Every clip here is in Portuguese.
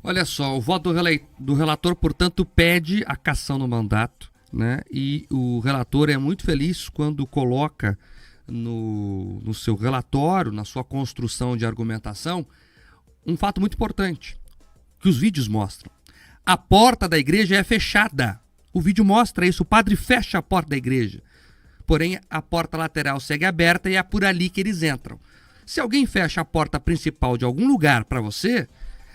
Olha só, o voto do relator, portanto, pede a cassação do mandato, né? E o relator é muito feliz quando coloca no seu relatório, na sua construção de argumentação, um fato muito importante, que os vídeos mostram. A porta da igreja é fechada. O vídeo mostra isso, o padre fecha a porta da igreja. Porém, a porta lateral segue aberta e é por ali que eles entram. Se alguém fecha a porta principal de algum lugar para você,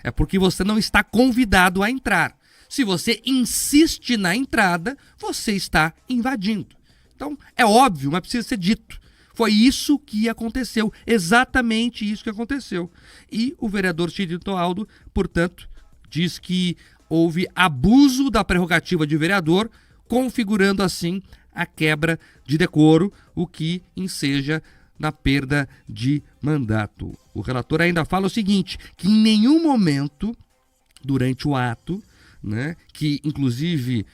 é porque você não está convidado a entrar. Se você insiste na entrada, você está invadindo. Então, é óbvio, mas precisa ser dito. Foi isso que aconteceu, exatamente isso que aconteceu. E o vereador Cid Toaldo, portanto, diz que houve abuso da prerrogativa de vereador, configurando assim a quebra de decoro, o que enseja na perda de mandato. O relator ainda fala o seguinte, que em nenhum momento, durante o ato, né, que inclusive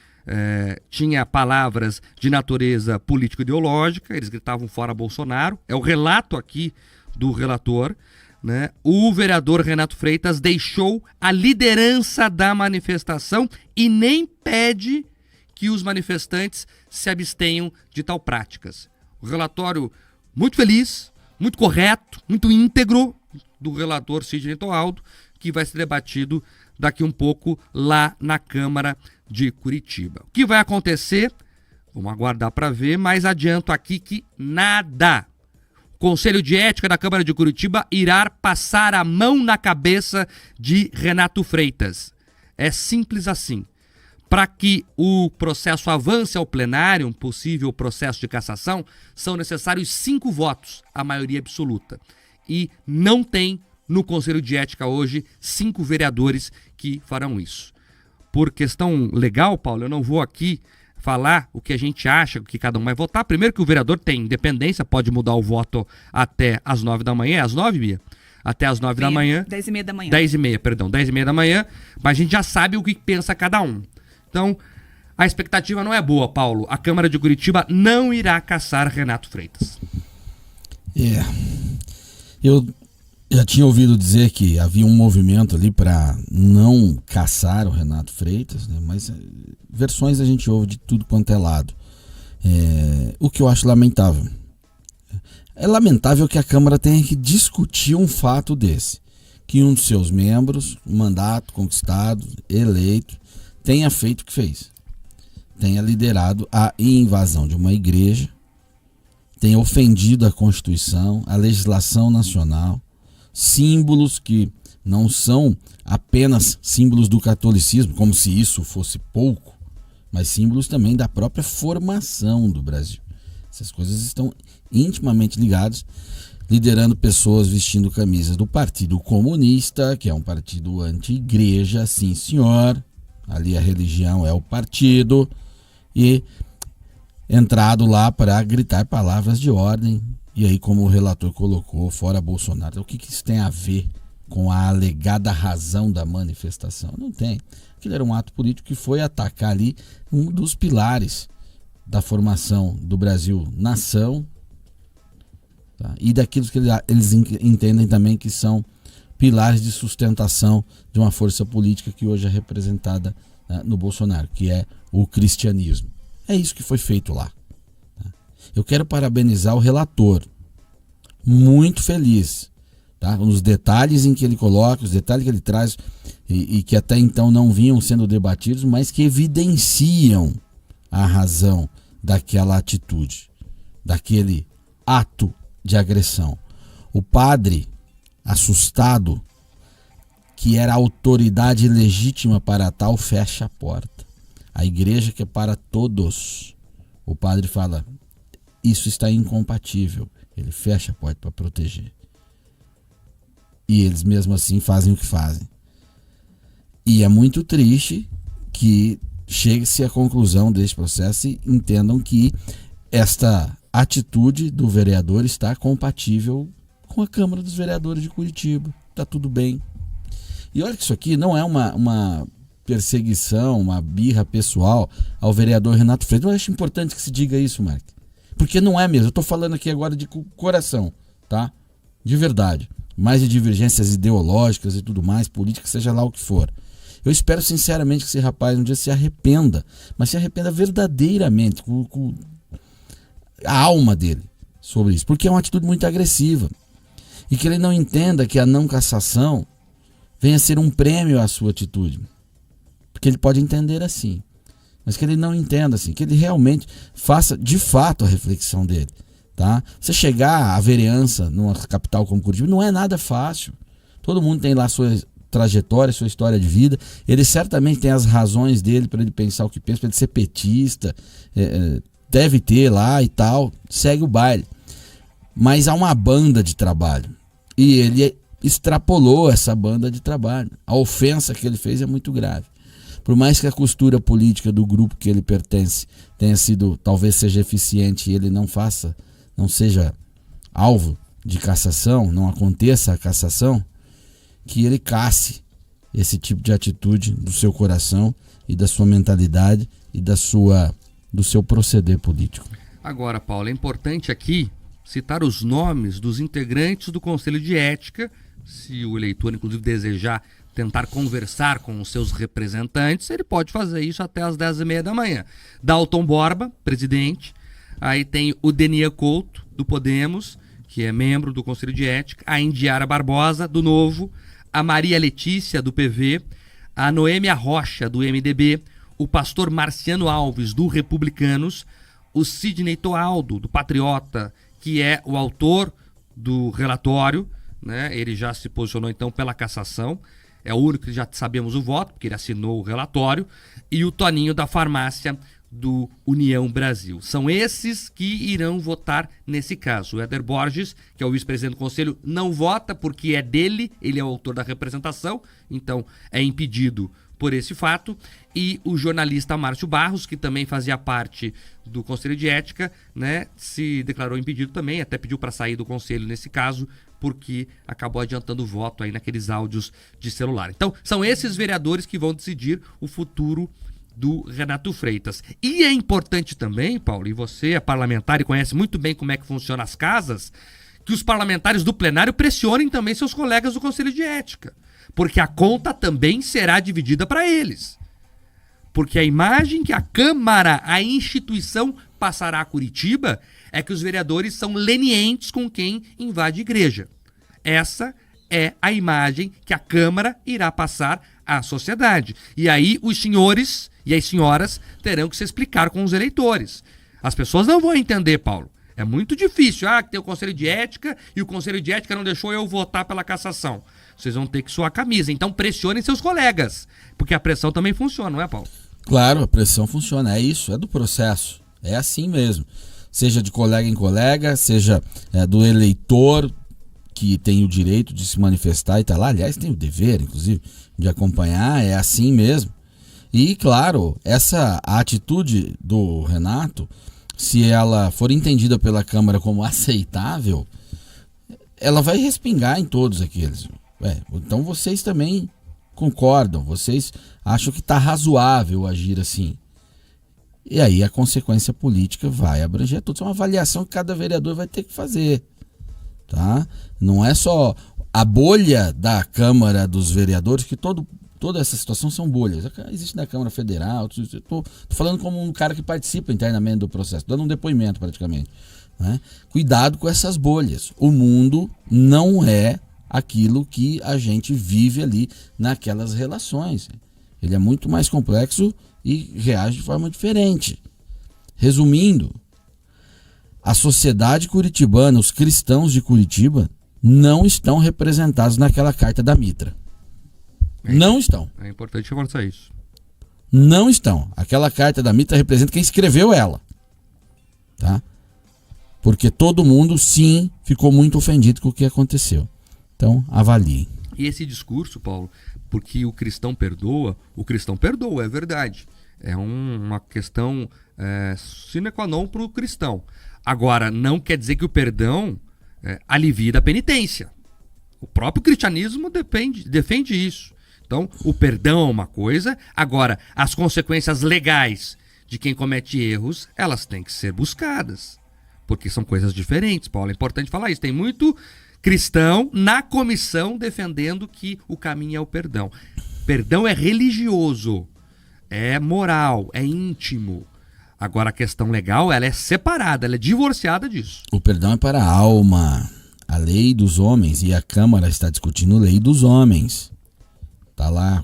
tinha palavras de natureza político-ideológica, eles gritavam fora Bolsonaro, é o relato aqui do relator, né, o vereador Renato Freitas deixou a liderança da manifestação e nem pede que os manifestantes se abstenham de tal práticas. O relatório muito feliz, muito correto, muito íntegro do relator Sidney Toaldo, que vai ser debatido daqui um pouco lá na Câmara de Curitiba. O que vai acontecer? Vamos aguardar para ver, mas adianto aqui que nada. O Conselho de Ética da Câmara de Curitiba irá passar a mão na cabeça de Renato Freitas. É simples assim. Para que o processo avance ao plenário, um possível processo de cassação, são necessários 5 votos, a maioria absoluta. E não tem no Conselho de Ética hoje 5 vereadores que farão isso. Por questão legal, Paulo, eu não vou aqui falar o que a gente acha, o que cada um vai votar. Primeiro que o vereador tem independência, pode mudar o voto até às 9 da manhã. É às 9, Bia? Até às 9 da manhã. 10h30 da manhã. 10h30 da manhã. Mas a gente já sabe o que pensa cada um. Então, a expectativa não é boa, Paulo. A Câmara de Curitiba não irá caçar Renato Freitas. Eu já tinha ouvido dizer que havia um movimento ali para não caçar o Renato Freitas, né? Mas versões a gente ouve de tudo quanto é lado. O que eu acho lamentável. É lamentável que a Câmara tenha que discutir um fato desse. Que um dos seus membros, um mandato conquistado, eleito, tenha feito o que fez. Tenha liderado a invasão de uma igreja, tenha ofendido a Constituição, a legislação nacional, símbolos que não são apenas símbolos do catolicismo, como se isso fosse pouco, mas símbolos também da própria formação do Brasil. Essas coisas estão intimamente ligadas, liderando pessoas vestindo camisas do Partido Comunista, que é um partido anti-igreja, sim senhor. Ali a religião é o partido, e entrado lá para gritar palavras de ordem. E aí, como o relator colocou, fora Bolsonaro, o que isso tem a ver com a alegada razão da manifestação? Não tem. Aquilo era um ato político que foi atacar ali um dos pilares da formação do Brasil nação, tá? E daquilo que eles entendem também que são pilares de sustentação de uma força política que hoje é representada, né, no Bolsonaro, que é o cristianismo. É isso que foi feito lá. Tá? Eu quero parabenizar o relator. Muito feliz, tá? Nos detalhes em que ele coloca, os detalhes que ele traz e que até então não vinham sendo debatidos, mas que evidenciam a razão daquela atitude, daquele ato de agressão. O padre, assustado, que era a autoridade legítima para tal, fecha a porta. A igreja que é para todos. O padre fala, isso está incompatível. Ele fecha a porta para proteger. E eles mesmo assim fazem o que fazem. E é muito triste que chegue-se à conclusão deste processo e entendam que esta atitude do vereador está compatível com a Câmara dos Vereadores de Curitiba. Está tudo bem. E olha que isso aqui não é uma perseguição, uma birra pessoal ao vereador Renato Freitas. Eu acho importante que se diga isso, Mark. Porque não é mesmo. Eu estou falando aqui agora de coração, tá? De verdade. Mais de divergências ideológicas e tudo mais, política, seja lá o que for. Eu espero sinceramente que esse rapaz um dia se arrependa, mas se arrependa verdadeiramente, com a alma dele sobre isso, porque é uma atitude muito agressiva. E que ele não entenda que a não cassação venha a ser um prêmio à sua atitude. Porque ele pode entender assim, mas que ele não entenda assim, que ele realmente faça de fato a reflexão dele. Tá? Você chegar à vereança numa capital como Curitiba não é nada fácil. Todo mundo tem lá sua trajetória, sua história de vida. Ele certamente tem as razões dele para ele pensar o que pensa, para ele ser petista, deve ter lá e tal, segue o baile. Mas há uma banda de trabalho e ele extrapolou essa banda de trabalho. A ofensa que ele fez é muito grave. Por mais que a costura política do grupo que ele pertence tenha sido, talvez seja eficiente e ele não seja alvo de cassação, não aconteça a cassação, que ele casse esse tipo de atitude do seu coração e da sua mentalidade e do seu proceder político. Agora, Paulo, é importante aqui citar os nomes dos integrantes do Conselho de Ética, se o eleitor, inclusive, desejar tentar conversar com os seus representantes, ele pode fazer isso até às 10h30 da manhã. Dalton Borba, presidente. Aí tem o Denier Couto, do Podemos, que é membro do Conselho de Ética. A Indiara Barbosa, do Novo. A Maria Letícia, do PV. A Noêmia Rocha, do MDB. O pastor Marciano Alves, do Republicanos. O Sidney Toaldo, do Patriota, que é o autor do relatório, né? Ele já se posicionou então pela cassação. É o único que já sabemos o voto, porque ele assinou o relatório. E o Toninho da Farmácia, do União Brasil. São esses que irão votar nesse caso. O Éder Borges, que é o vice-presidente do Conselho, não vota porque é dele, ele é o autor da representação, então é impedido por esse fato. E o jornalista Márcio Barros, que também fazia parte do Conselho de Ética, né, se declarou impedido também, até pediu para sair do Conselho nesse caso, porque acabou adiantando o voto aí naqueles áudios de celular. Então, são esses vereadores que vão decidir o futuro do Renato Freitas. E é importante também, Paulo, e você é parlamentar e conhece muito bem como é que funcionam as casas, que os parlamentares do plenário pressionem também seus colegas do Conselho de Ética, porque a conta também será dividida para eles. Porque a imagem que a Câmara, a instituição, passará a Curitiba é que os vereadores são lenientes com quem invade a igreja. Essa é a imagem que a Câmara irá passar à sociedade. E aí os senhores e as senhoras terão que se explicar com os eleitores. As pessoas não vão entender, Paulo. É muito difícil. Que tem o Conselho de Ética e o Conselho de Ética não deixou eu votar pela cassação. Vocês vão ter que suar a camisa. Então pressionem seus colegas, porque a pressão também funciona, não é, Paulo? Claro, a pressão funciona. É isso, é do processo. É assim mesmo. Seja de colega em colega, seja do eleitor que tem o direito de se manifestar e tá lá. Aliás, tem o dever, inclusive, de acompanhar. É assim mesmo. E, claro, essa atitude do Renato, se ela for entendida pela Câmara como aceitável, ela vai respingar em todos aqueles. Então vocês também concordam, vocês acham que está razoável agir assim. E aí a consequência política vai abranger todos. É uma avaliação que cada vereador vai ter que fazer. Tá? Não é só a bolha da Câmara dos Vereadores, que toda essa situação são bolhas. Existe na Câmara Federal, estou falando como um cara que participa internamente do processo, dando um depoimento praticamente. Né? Cuidado com essas bolhas. O mundo não é aquilo que a gente vive ali naquelas relações. Ele é muito mais complexo e reage de forma diferente. Resumindo, a sociedade curitibana, os cristãos de Curitiba, não estão representados naquela carta da Mitra. Não estão. É importante reforçar isso. Não estão. Aquela carta da Mitra representa quem escreveu ela. Tá? Porque todo mundo, sim, ficou muito ofendido com o que aconteceu. Então, avaliem. E esse discurso, Paulo, porque o cristão perdoa, é verdade. É uma questão sine qua non para o cristão. Agora, não quer dizer que o perdão alivia da penitência. O próprio cristianismo defende isso. Então, o perdão é uma coisa, agora, as consequências legais de quem comete erros, elas têm que ser buscadas. Porque são coisas diferentes, Paulo. É importante falar isso. Tem muito cristão na comissão defendendo que o caminho é o perdão. Perdão é religioso, é moral, é íntimo. Agora a questão legal, ela é separada, ela é divorciada disso. O perdão é para a alma, a lei dos homens, e a Câmara está discutindo a lei dos homens. Está lá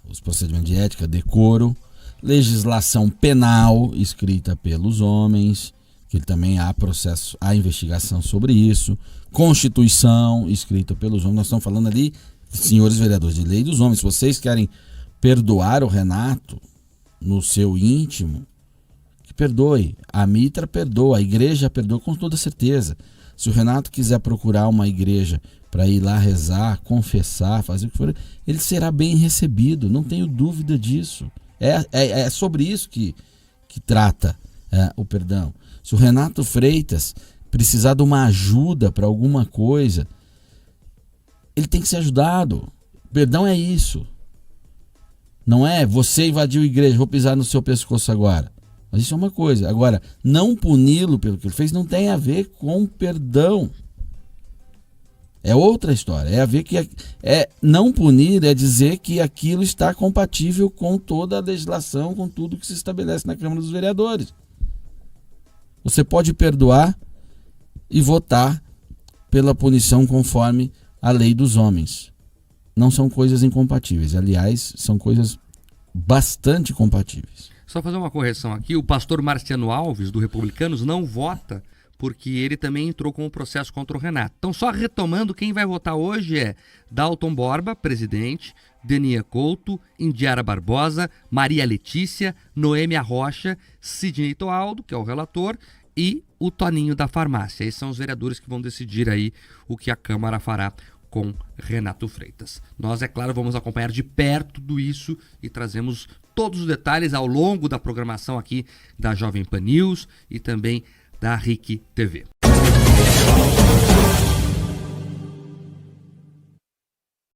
os procedimentos de ética, decoro, legislação penal escrita pelos homens, que também há processo, há investigação sobre isso, Constituição escrita pelos homens. Nós estamos falando ali, senhores vereadores, de lei dos homens. Se vocês querem perdoar o Renato no seu íntimo, que perdoe. A Mitra perdoa, a igreja perdoa com toda certeza. Se o Renato quiser procurar uma igreja para ir lá rezar, confessar, fazer o que for, ele será bem recebido, não tenho dúvida disso. É sobre isso que trata o perdão. Se o Renato Freitas precisar de uma ajuda para alguma coisa, ele tem que ser ajudado. Perdão é isso. Não é você invadiu a igreja, vou pisar no seu pescoço agora. Mas isso é uma coisa. Agora, não puni-lo pelo que ele fez não tem a ver com perdão. É outra história. É a ver que não punir é dizer que aquilo está compatível com toda a legislação, com tudo que se estabelece na Câmara dos Vereadores. Você pode perdoar e votar pela punição conforme a lei dos homens. Não são coisas incompatíveis. Aliás, são coisas bastante compatíveis. Só fazer uma correção aqui. O pastor Marciano Alves, do Republicanos, não vota porque ele também entrou com um processo contra o Renato. Então, só retomando, quem vai votar hoje é Dalton Borba, presidente, Denia Couto, Indiara Barbosa, Maria Letícia, Noêmia Rocha, Sidney Toaldo, que é o relator, e o Toninho da Farmácia. Esses são os vereadores que vão decidir aí o que a Câmara fará com Renato Freitas. Nós, é claro, vamos acompanhar de perto tudo isso e trazemos todos os detalhes ao longo da programação aqui da Jovem Pan News e também da RIC TV.